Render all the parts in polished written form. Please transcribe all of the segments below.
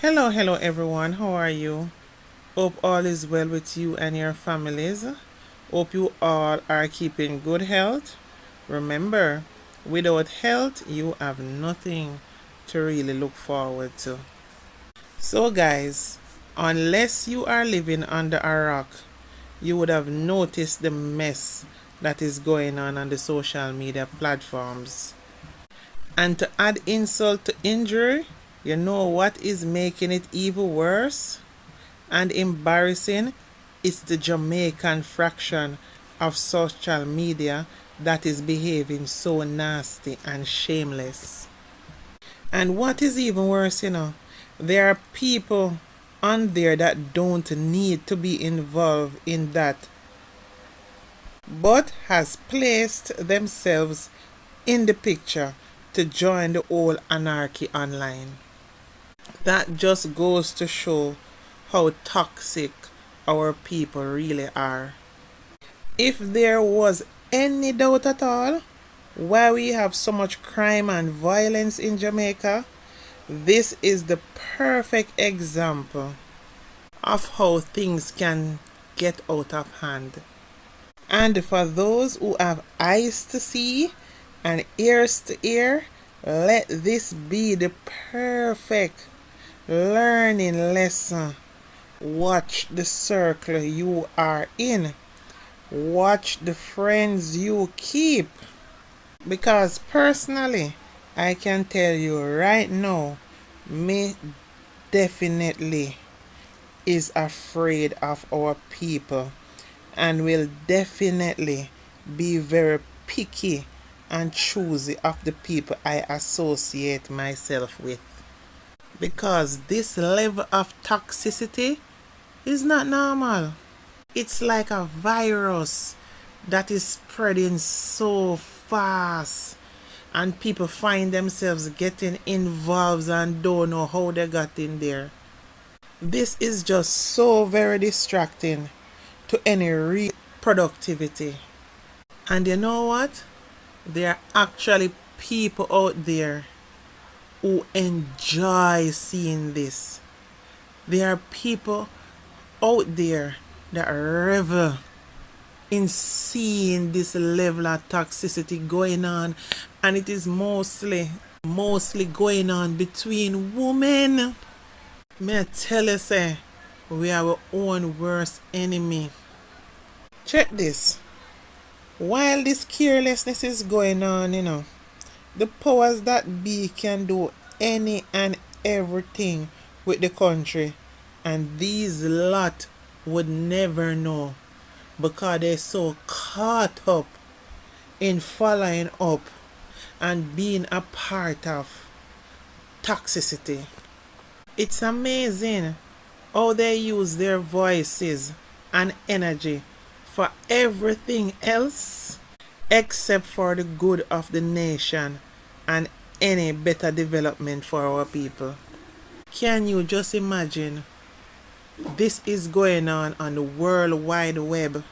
Hello everyone. How are you? Hope all is well with you and your families. Hope you all are keeping good health. Remember, without health, you have nothing to really look forward to. So, guys, unless you are living under a rock, you would have noticed the mess that is going on the social media platforms. And to add insult to injury, you know what is making it even worse and embarrassing? It's the Jamaican fraction of social media that is behaving so nasty and shameless. And what is even worse, there are people on there that don't need to be involved in that, but has placed themselves in the picture to join the whole anarchy online. That just goes to show how toxic our people really are. If there was any doubt at all why we have so much crime and violence in Jamaica, this is the perfect example of how things can get out of hand. And for those who have eyes to see and ears to hear, let this be the perfect learning lesson. Watch the circle you are in. Watch the friends you keep. Because personally, I can tell you right now, me definitely is afraid of our people and will definitely be very picky and choosy of the people I associate myself with. Because this level of toxicity is not normal. It's like a virus that is spreading so fast, and people find themselves getting involved and don't know how they got in there. This is just so very distracting to any real productivity. And you know what? There are actually people out there who enjoy seeing this. There are people out there that revel in seeing this level of toxicity going on, and it is mostly going on between women. May I tell you, say, we are our own worst enemy. Check this. While this carelessness is going on, the powers that be can do any and everything with the country, and these lot would never know because they're so caught up in following up and being a part of toxicity. It's amazing how they use their voices and energy for everything else except for the good of the nation and any better development for our people. Can you just imagine? This is going on the World Wide Web.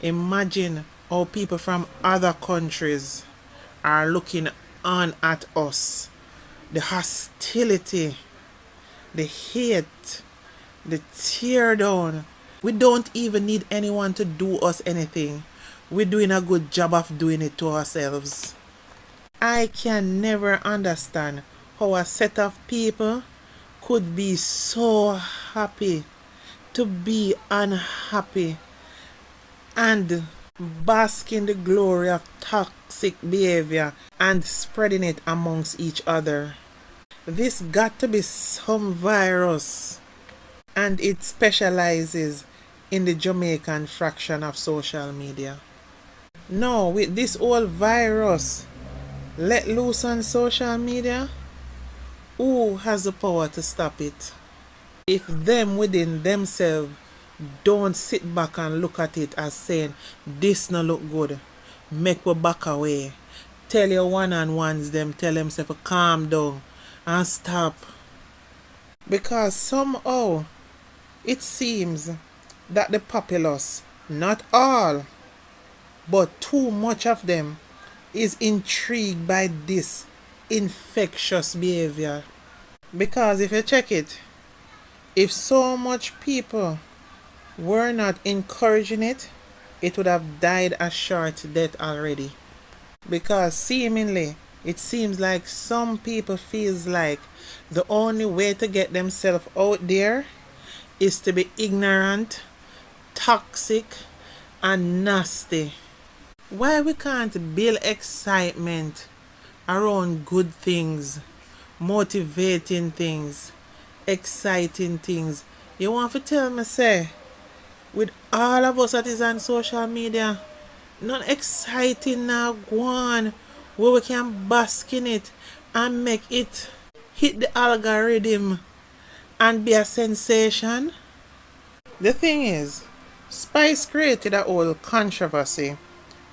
Imagine how people from other countries are looking on at us. The hostility, the hate, the tear down. We don't even need anyone to do us anything. We're doing a good job of doing it to ourselves. I can never understand how a set of people could be so happy to be unhappy and bask in the glory of toxic behavior and spreading it amongst each other. This got to be some virus, and it specializes in the Jamaican fraction of social media. Now, with this whole virus let loose on social media, who has the power to stop it? If them within themselves don't sit back and look at it as saying, this no look good, make we back away. Tell your one-on-ones them, tell themselves to calm down and stop. Because somehow it seems that the populace, not all, but too much of them, is intrigued by this infectious behavior. Because if you check it, if so much people were not encouraging it, it would have died a short death already. Because seemingly it seems like some people feels like the only way to get themselves out there is to be ignorant, toxic, and nasty. Why we can't build excitement around good things, motivating things, exciting things? You want to tell me, say, with all of us that is on social media, not exciting now go on where we can bask in it and make it hit the algorithm and be a sensation? The thing is, Spice created a whole controversy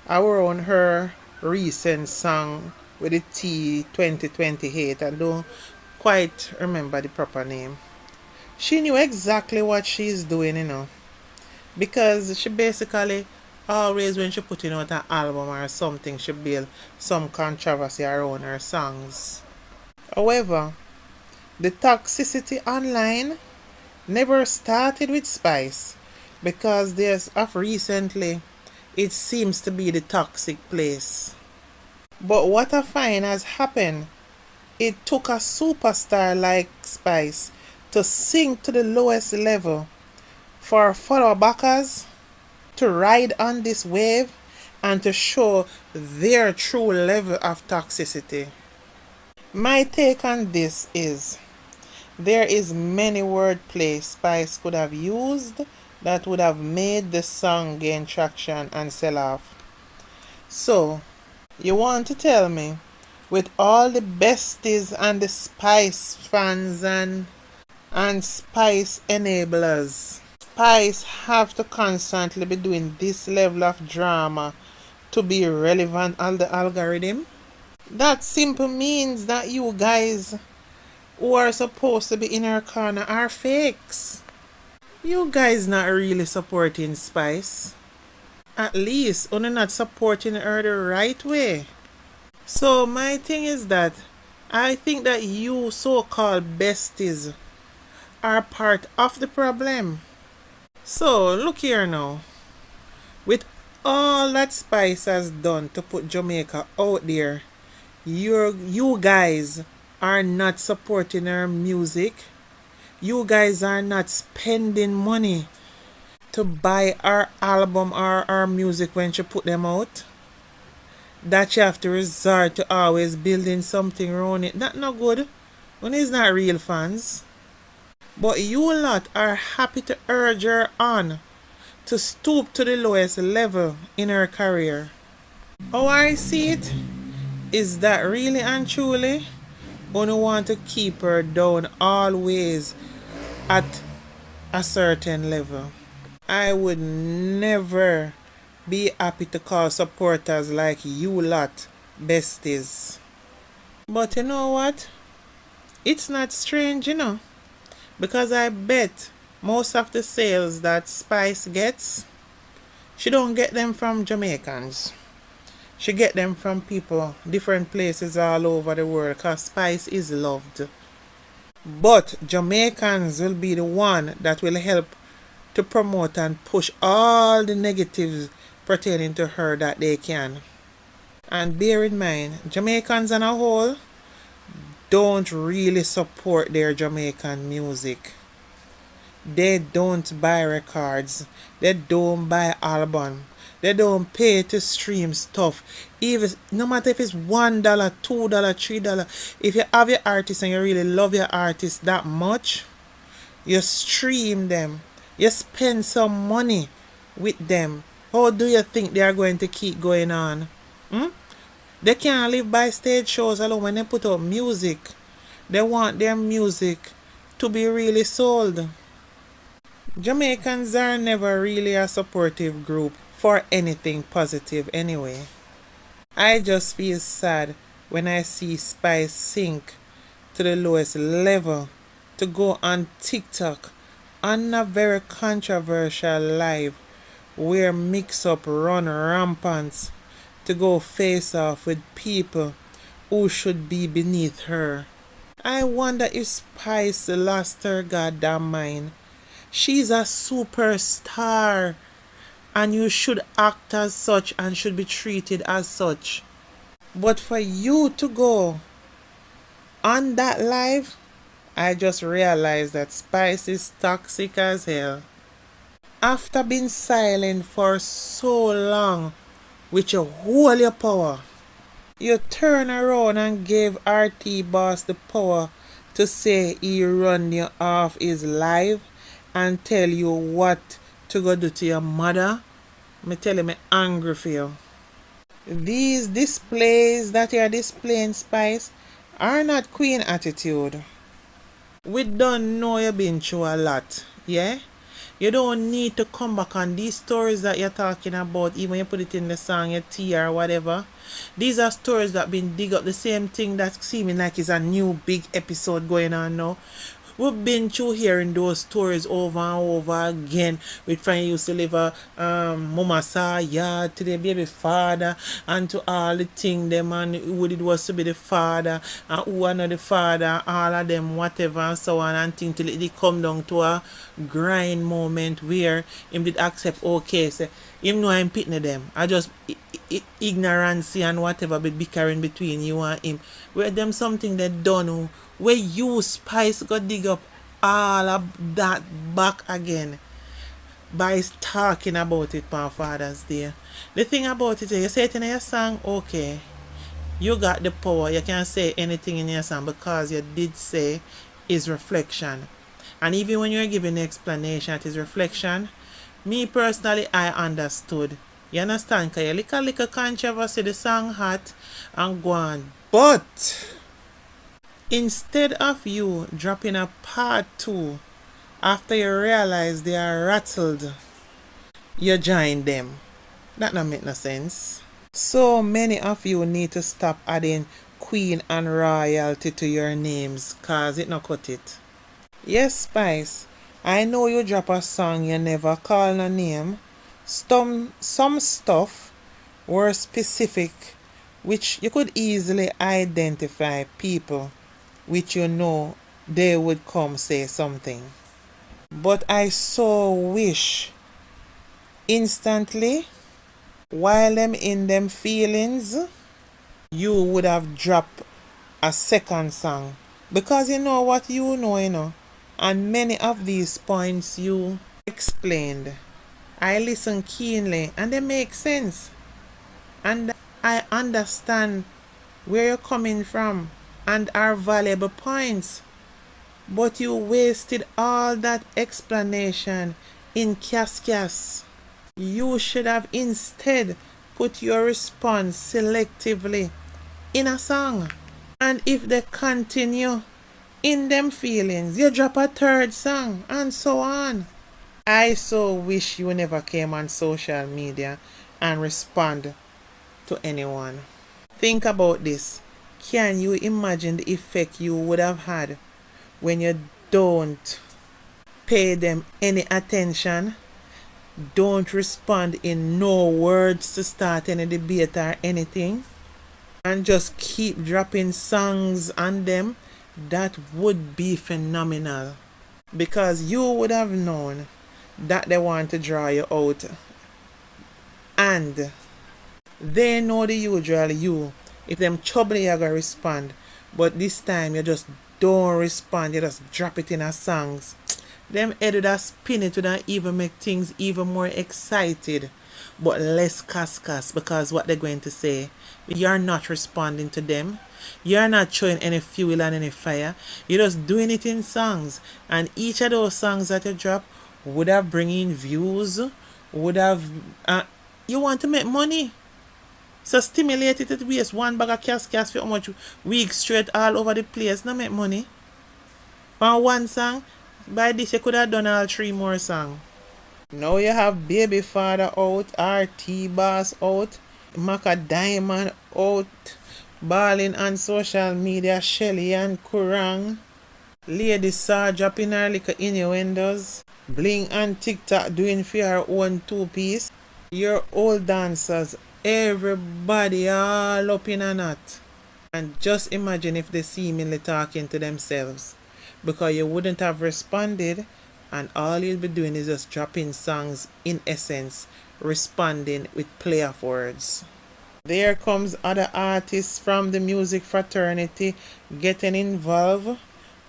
around her recent song with the T 2028. I don't quite remember the proper name. She knew exactly what she's doing, because she basically always when she putting out an album or something, she build some controversy around her songs. However, the toxicity online never started with Spice, because there's of recently it seems to be the toxic place. But what I find has happened, it took a superstar like Spice to sink to the lowest level for follow backers to ride on this wave and to show their true level of toxicity. My take on this is there is many wordplay Spice could have used that would have made the song gain traction and sell off. So, you want to tell me, with all the besties and the Spice fans and Spice enablers, Spice have to constantly be doing this level of drama to be relevant on the algorithm? That simply means that you guys who are supposed to be in her corner are fakes. You guys not really supporting Spice. At least you're not supporting her the right way. So my thing is that I think that you so-called besties are part of the problem. So look here now. With all that Spice has done to put Jamaica out there, you guys are not supporting her music. You guys are not spending money to buy our album or our music when she put them out. That you have to resort to always building something around it. That's not good. When it's not real fans. But you lot are happy to urge her on to stoop to the lowest level in her career. How I see it is that really and truly only want to keep her down always at a certain level. I would never be happy to call supporters like you lot besties. But you know what? It's not strange, because I bet most of the sales that Spice gets, she don't get them from Jamaicans. She get them from people, different places all over the world, because Spice is loved. But Jamaicans will be the one that will help to promote and push all the negatives pertaining to her that they can. And bear in mind, Jamaicans on a whole don't really support their Jamaican music. They don't buy records. They don't buy album. They don't pay to stream stuff. Even no matter if it's $1, $2, $3. If you have your artist and you really love your artist that much, you stream them. You spend some money with them. How do you think they are going to keep going on? They can't live by stage shows alone when they put out music. They want their music to be really sold. Jamaicans are never really a supportive group for anything positive anyway. I just feel sad when I see Spice sink to the lowest level to go on TikTok on a very controversial live where mix-up run rampant to go face off with people who should be beneath her. I wonder if Spice lost her goddamn mind. She's a superstar, and you should act as such and should be treated as such. But for you to go on that live, I just realized that Spice is toxic as hell. After being silent for so long with your whole your power, you turn around and gave RT Boss the power to say he run you off his live and tell you what to go do to your mother. Me tell him I'm angry for you. These displays that you're displaying, Spice, are not queen attitude. We don't know you've been through a lot, yeah? You don't need to come back on these stories that you're talking about, even you put it in the song, your tea or whatever. These are stories that been dig up the same thing that's seeming like it's a new big episode going on now. We've been through hearing those stories over and over again. With friends used to live a mama saw yard to the baby father and to all the thing them and who it was to be the father and who are not the father, all of them whatever and so on and thing till it come down to a grind moment where him did accept okay say him know I'm pitting them. I just ignorance and whatever be bickering between you and him. Where them something they done where you Spice go dig up all of that back again by talking about it on Father's Day. The thing about it is you say it in your song, okay, you got the power, you can say anything in your song because you did say is reflection. And even when you're giving the explanation it is reflection, me personally I understood. You understand? Because you little controversy, the song hot and go on. But instead of you dropping a part 2 after you realize they are rattled, you join them. That don't make no sense. So many of you need to stop adding queen and royalty to your names cause it not cut it. Yes, Spice, I know you drop a song you never call no name. Some stuff were specific which you could easily identify people which you know they would come say something. But I so wish instantly while them in them feelings you would have dropped a second song because you know what you know and many of these points you explained I listen keenly and they make sense and I understand where you're coming from and are valuable points, but you wasted all that explanation in cas. You should have instead put your response selectively in a song, and if they continue in them feelings you drop a third song and so on. I so wish you never came on social media and respond to anyone. Think about this. Can you imagine the effect you would have had when you don't pay them any attention, don't respond in no words to start any debate or anything, and just keep dropping songs on them? That would be phenomenal because you would have known that they want to draw you out and they know the usual you. If them trouble you're gonna respond, but this time you just don't respond, you just drop it in a songs. Them head would spin it would even make things even more excited but less cas because what they're going to say, you're not responding to them, you're not showing any fuel and any fire, you're just doing it in songs, and each of those songs that you drop would have bring in views, would have you want to make money, so stimulate it to waste one bag of cas for how much weeks straight all over the place, not make money on one song. By this you could have done all 3 more songs. Now you have baby father out, RT Boss out, Mackadiamond out, balling on social media, Shellyann, Curran, Lady Saw dropping her little innuendos, Bling and TikTok doing for her own 2-piece. Your old dancers, everybody all up in a knot. And just imagine if they seemingly talking to themselves, because you wouldn't have responded, and all you'll be doing is just dropping songs, in essence, responding with play of words. There comes other artists from the music fraternity getting involved.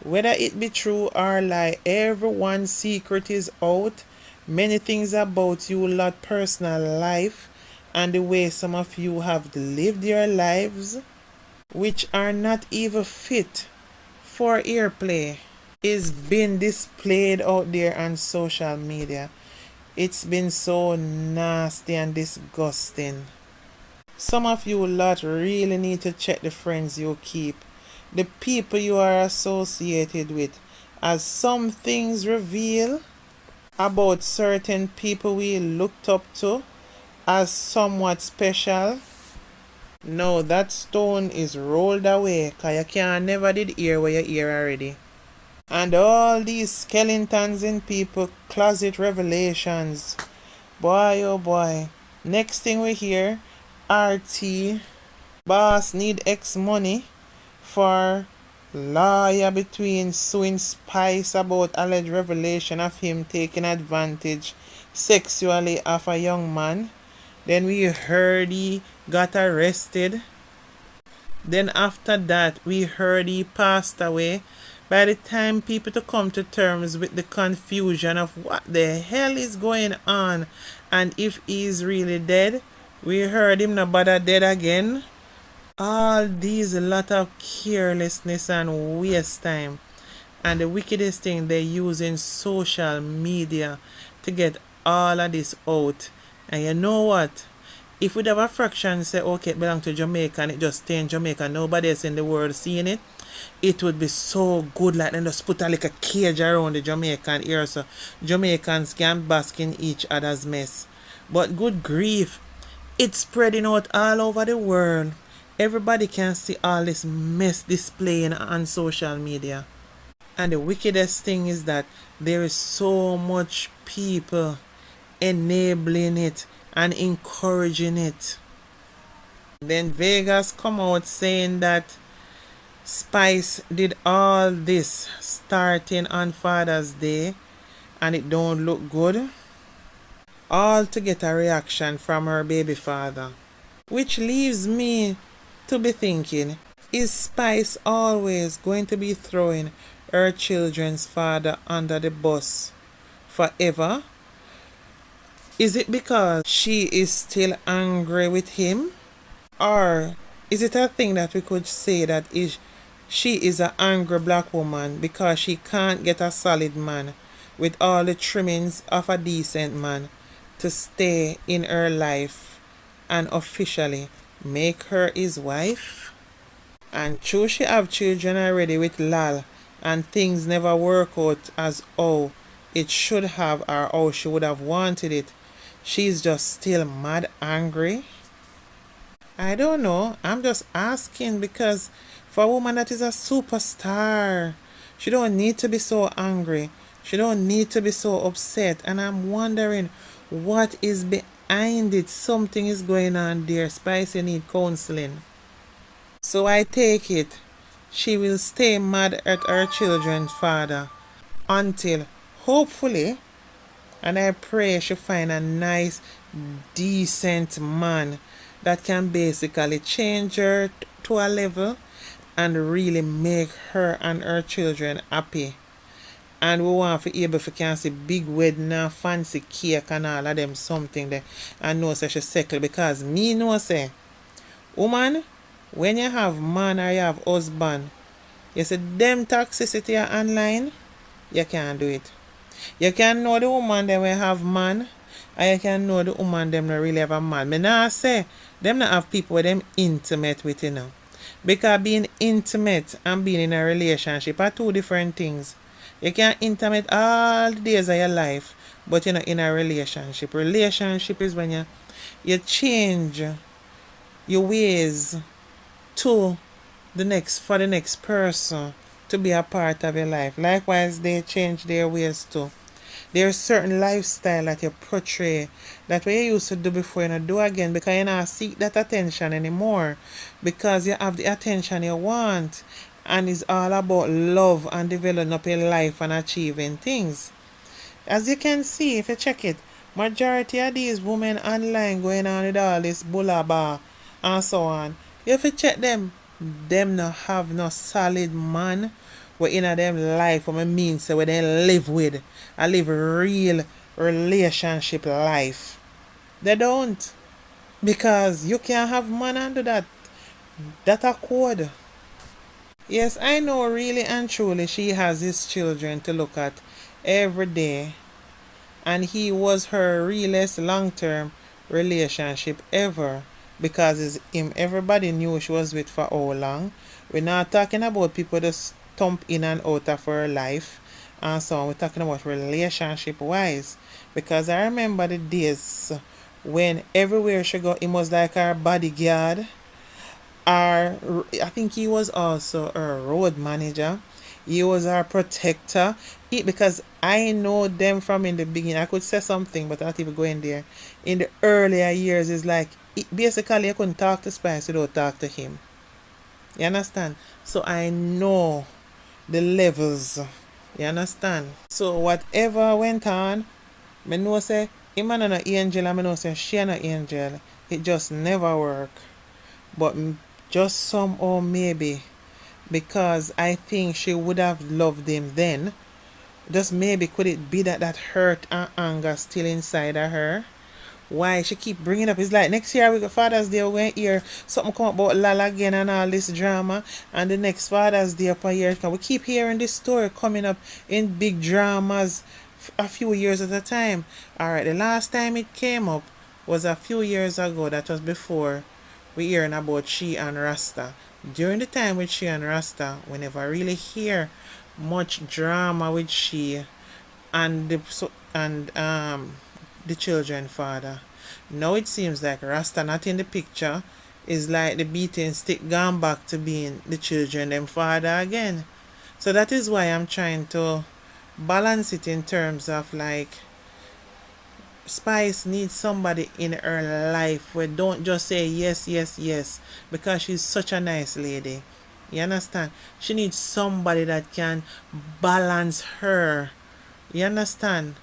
Whether it be true or lie, everyone's secret is out. Many things about you lot personal life and the way some of you have lived your lives, which are not even fit for airplay, is being displayed out there on social media. It's been so nasty and disgusting. Some of you lot really need to check the friends you keep, the people you are associated with, as some things reveal about certain people we looked up to as somewhat special. No, that stone is rolled away, cause you can never did hear what you hear already. And all these skeletons in people closet revelations. Boy oh boy. Next thing we hear, RT boss need X money for lawyer between suing Spice about alleged revelation of him taking advantage sexually of a young man. Then we heard he got arrested. Then after that, we heard he passed away. By the time people to come to terms with the confusion of what the hell is going on and if he's really dead, we heard him no bother dead again. All these a lot of carelessness and waste time. And the wickedest thing, they're using social media to get all of this out. And you know what? If we'd have a fraction say, okay, it belongs to Jamaica and it just stay in Jamaica, nobody else in the world seeing it, it would be so good, like them just put a little cage around the Jamaican here so Jamaicans can bask in each other's mess. But good grief, it's spreading out all over the world. Everybody can see all this mess displaying on social media. And the wickedest thing is that there is so much people enabling it and encouraging it. Then Vegas come out saying that Spice did all this starting on Father's Day and it don't look good. All to get a reaction from her baby father. Which leaves me to be thinking, is Spice always going to be throwing her children's father under the bus forever? Is it because she is still angry with him? Or is it a thing that we could say that she is an angry black woman because she can't get a solid man with all the trimmings of a decent man to stay in her life and officially make her his wife? And true, she have children already with Lal and things never work out as how it should have or how she would have wanted it. She's just still mad angry. I don't know. I'm just asking because for a woman that is a superstar, she don't need to be so angry. She don't need to be so upset. And I'm wondering what is behind it. Something is going on there. Spicy need counseling. So I take it she will stay mad at her children's father until, hopefully, and I pray she find a nice, decent man that can basically change her to a level and really make her and her children happy. And we want to be able to can see big wedding and fancy cake and all of them something there. And know say she settle because me know say, woman, when you have man or you have husband, you see them toxicity are online, you can't do it. You can know the woman them will have man, and you can know the woman them not really have a man. Me nah say them not have people with them intimate with, you know. Because being intimate and being in a relationship are two different things. You can intimate all the days of your life, but you're not in a relationship. Relationship is when you change your ways to for the next person to be a part of your life. Likewise, they change their ways too. There's certain lifestyle that you portray that what you used to do before you not do again because you not seek that attention anymore because you have the attention you want, and it's all about love and developing up your life and achieving things. As you can see, if you check it, majority of these women online going on with all this bulaba and so on, if you check them no have no solid man where in a them life what I mean so where they live with and live real relationship life. They don't. Because you can't have man and do that. That a code. Yes, I know really and truly she has his children to look at every day, and he was her realest long-term relationship ever because it's him everybody knew she was with for how long. We're not talking about people just stump in and out of her life and so on. We're talking about relationship wise because I remember the days when everywhere she go he was like her bodyguard. Our, I think he was also a road manager. He was our protector. Because I know them from in the beginning. I could say something, but not even going there. In the earlier years, it's like basically I couldn't talk to Spice without talk to him. You understand? So I know the levels. You understand? So whatever went on, I know say him and an angel, and I know say she and an angel. It just never work. But just somehow maybe because I think she would have loved him then. Just maybe could it be that that hurt and anger still inside of her? Why she keep bringing up? It's like next year we got Father's Day, we're going to hear something come about Lala again and all this drama, and the next Father's Day up a year. We keep hearing this story coming up in big dramas a few years at a time. Alright, the last time it came up was a few years ago. That was before we hearing about she and Rasta. During the time with she and Rasta, we never really hear much drama with she and the children father. Now it seems like Rasta not in the picture. Is like the beating stick gone back to being the children them father again. So that is why I'm trying to balance it in terms of like Spice needs somebody in her life where don't just say yes, yes, yes because she's such a nice lady. You understand? She needs somebody that can balance her. You understand?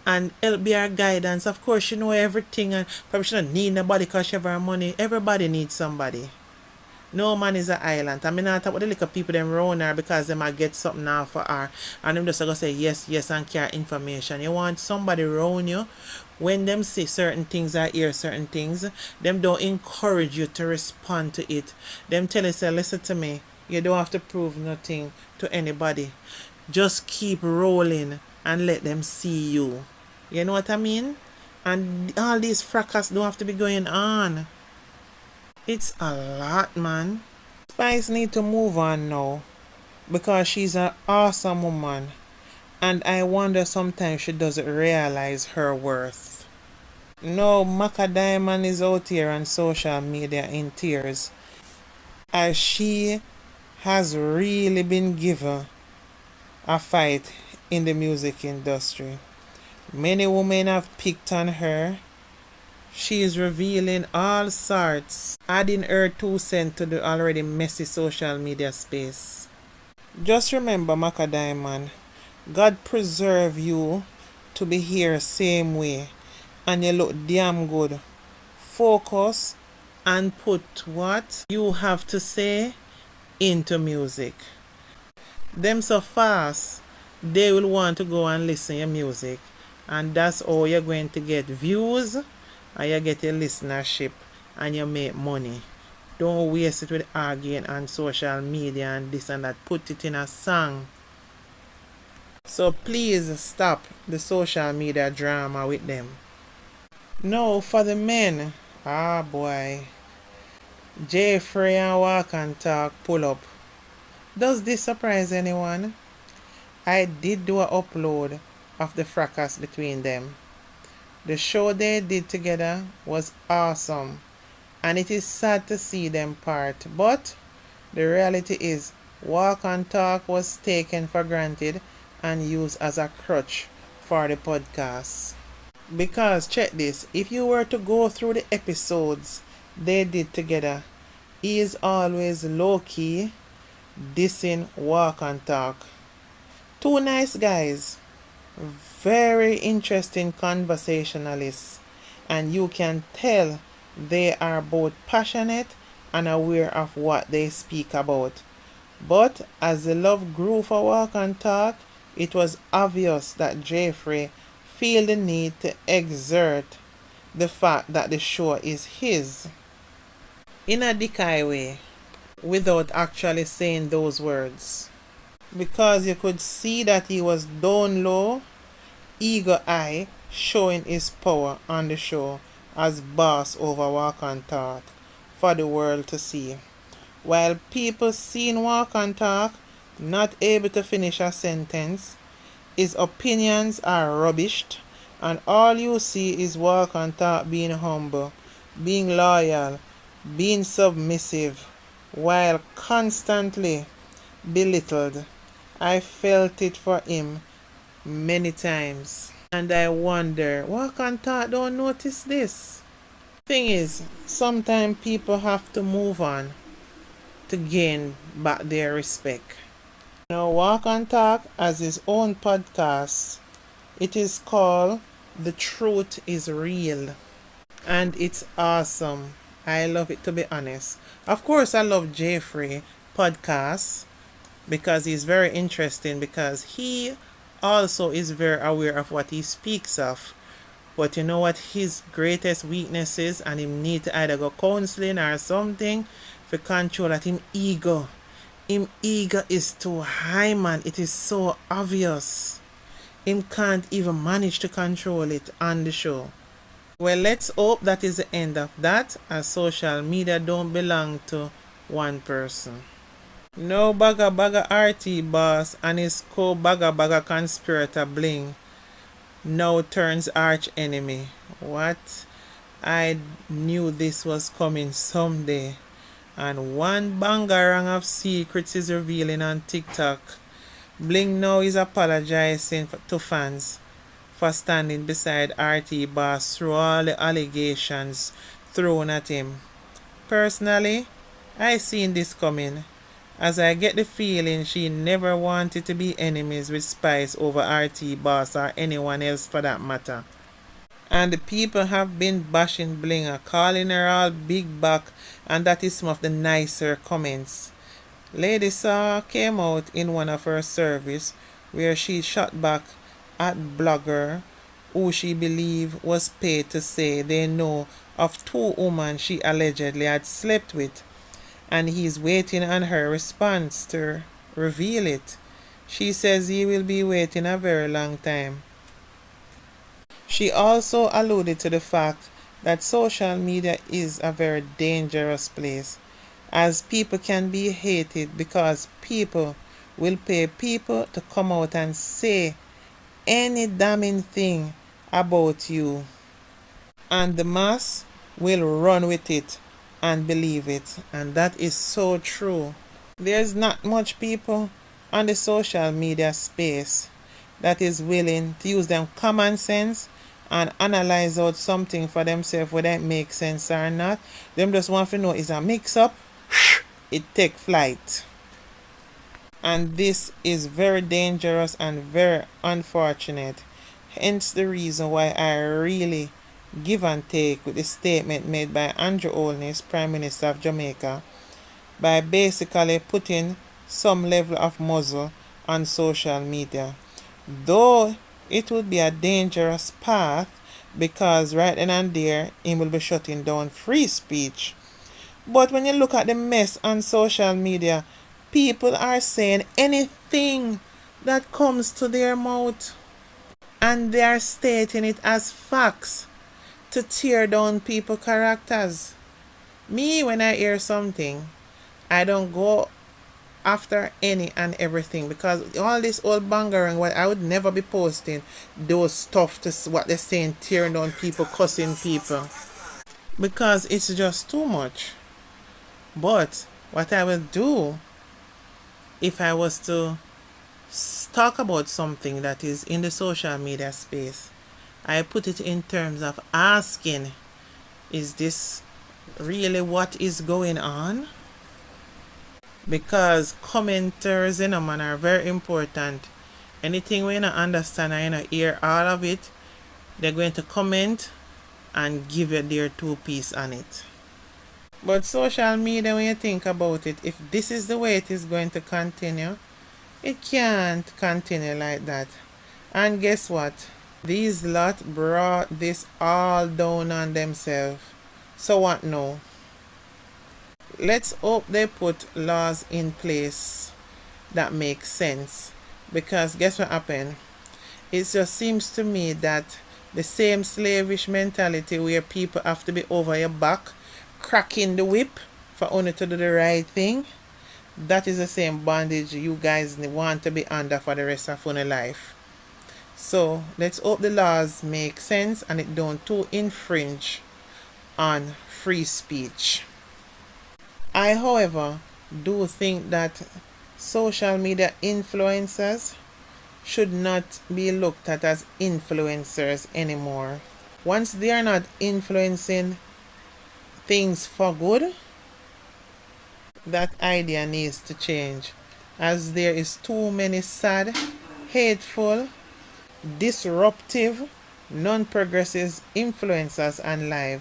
And help be her guidance. Of course, she know everything and probably she don't need nobody because she have her money. Everybody needs somebody. No man is an island. I mean, not talk about the little people them around her because they might get something now for her. And them just going to say yes, yes and care information. You want somebody around you. When them see certain things or hear certain things, them don't encourage you to respond to it. Them tell you, say, listen to me. You don't have to prove nothing to anybody. Just keep rolling and let them see you. You know what I mean? And all these fracas don't have to be going on. It's a lot, man. Spice need to move on now because she's an awesome woman, and I wonder sometimes she doesn't realize her worth. No, Mackadiamond is out here on social media in tears as she has really been given a fight in the music industry. Many women have picked on her. She is revealing all sorts, adding her 2 cents to the already messy social media space. Just remember, Mackadiamond, God preserve you to be here same way, and you look damn good. Focus and put what you have to say into music. Them so fast, they will want to go and listen to your music, and that's how you're going to get views and you get a listenership and you make money. Don't waste it with arguing on social media and this and that. Put it in a song. So please stop the social media drama with them. No, for the men. Ah boy. Jeffrey and Walk and Talk pull up. Does this surprise anyone? I did do an upload of the fracas between them. The show they did together was awesome, and it is sad to see them part, but the reality is Walk and Talk was taken for granted and used as a crutch for the podcast. Because check this, if you were to go through the episodes they did together, he is always low-key dissing walk and talk. Two nice guys, very interesting conversationalists, and you can tell they are both passionate and aware of what they speak about. But as the love grew for walk and talk, it was obvious that Jeffrey feel the need to exert the fact that the show is his in a decoy way without actually saying those words. Because you could see that he was down low, eager eye, showing his power on the show as boss over walk and talk for the world to see. While people seen walk and talk not able to finish a sentence, his opinions are rubbished, and all you see is walk and talk being humble, being loyal, being submissive, while constantly belittled. I felt it for him many times, and I wonder, walk and talk don't notice this. Thing is, sometimes people have to move on to gain back their respect. Now, walk and talk has his own podcast. It is called The Truth is Real, and it's awesome. I love it, to be honest. Of course, I love Jeffrey podcast because he's very interesting, because he also is very aware of what he speaks of. But you know what his greatest weakness is, and him need to either go counseling or something for control that him ego. Him ego is too high, man. It is so obvious. Him can't even manage to control it on the show. Well, let's hope that is the end of that, as social media don't belong to one person. No Baga Baga RT boss and his co-Baga Baga conspirator Bling now turns arch enemy. What? I knew this was coming someday. And one bangarang of secrets is revealing on TikTok. Bling now is apologizing to fans for standing beside RT boss through all the allegations thrown at him. Personally, I seen this coming, as I get the feeling she never wanted to be enemies with Spice over RT boss or anyone else for that matter. And the people have been bashing Blinger, calling her all big back, and that is some of the nicer comments. Lady Saw came out in one of her service where she shot back at blogger who she believed was paid to say they know of two women she allegedly had slept with, and he's waiting on her response to reveal it. She says he will be waiting a very long time. She also alluded to the fact that social media is a very dangerous place, as people can be hated because people will pay people to come out and say any damning thing about you, and the mass will run with it and believe it, and that is so true. There's not much people on the social media space that is willing to use them common sense and analyze out something for themselves, whether it makes sense or not. Them just want to know is a mix up, it take flight. And this is very dangerous and very unfortunate. Hence the reason why I really give and take with the statement made by Andrew Holness, Prime Minister of Jamaica, by basically putting some level of muzzle on social media. Though it would be a dangerous path, because right then and there it will be shutting down free speech. But when you look at the mess on social media, people are saying anything that comes to their mouth, and they are stating it as facts to tear down people's characters. Me, when I hear something, I don't go after any and everything, because all this old bangarang, what I would never be posting those stuff to what they're saying, tearing down people, cussing people, because it's just too much. But what I will do, if I was to talk about something that is in the social media space, I put it in terms of asking, is this really what is going on? Because commenters, man, are very important. Anything we don't understand and hear all of it, they're going to comment and give you their 2 piece on it. But social media, when you think about it, if this is the way it is going to continue, it can't continue like that. And guess what? These lot brought this all down on themselves. So what now? Let's hope they put laws in place that make sense. Because guess what happened? It just seems to me that the same slavish mentality where people have to be over your back, cracking the whip for only to do the right thing, that is the same bondage you guys want to be under for the rest of your life. So let's hope the laws make sense and it don't too infringe on free speech. I, however, do think that social media influencers should not be looked at as influencers anymore. Once they are not influencing things for good, that idea needs to change, as there is too many sad, hateful, disruptive, non-progressive influencers on live,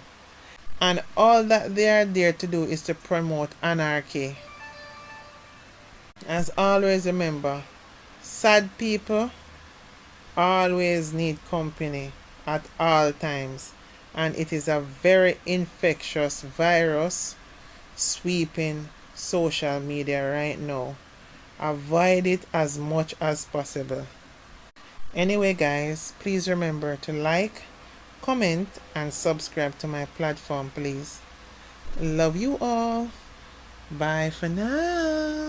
and all that they are there to do is to promote anarchy. As always, remember, sad people always need company at all times, and it is a very infectious virus sweeping social media right now. Avoid it as much as possible. Anyway guys, please remember to like, comment and subscribe to my platform, please. Love you all. Bye for now.